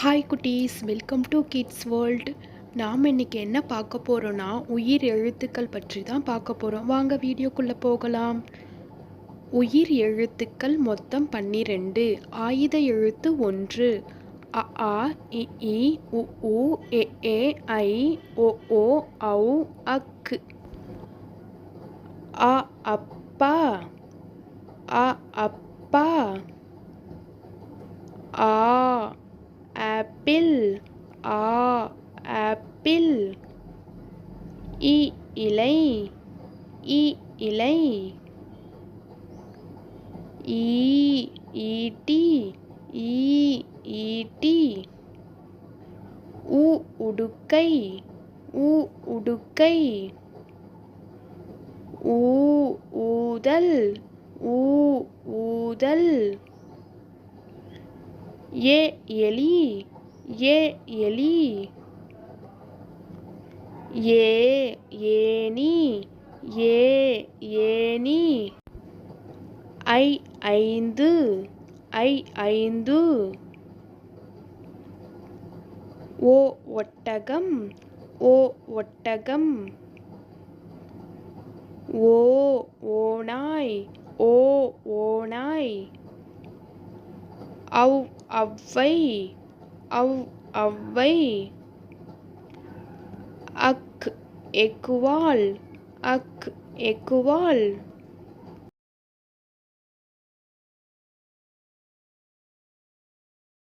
Hi குட்டீஸ், welcome to kids world. நாம் இன்றைக்கி என்ன பார்க்க போகிறோன்னா உயிர் எழுத்துக்கள் பற்றி தான் பார்க்க போகிறோம். வாங்க வீடியோக்குள்ளே போகலாம். உயிர் எழுத்துக்கள் மொத்தம் 12. ஆயுத எழுத்து 1. அ ஆ இ ஈ உ ஊ எ ஏ ஐ ஒ ஓ ஔ அக். அ அப்பா, அ அப்பா. ஆ ஆப்பிள், ஆ ஆப்பிள். இ இலை, இ இலை. ஈ ஈட்டி, ஈ ஈட்டி. உ உடுக்கை, உ உடுக்கை. ஊ ஊதல், ஊ ஊதல். ஏ எலி, ஏ எலி. ஏ ஏனி, ஏ ஏனி. ஐ ஐந்து, ஐ ஐந்து. ஓ ஒட்டகம், ஓ ஒட்டகம். ஓ ஓநாய், ஓ ஓநாய். ஔ ஔவை, ஔ ஔவை. அக் எக்குவால், அக் எக்குவால்.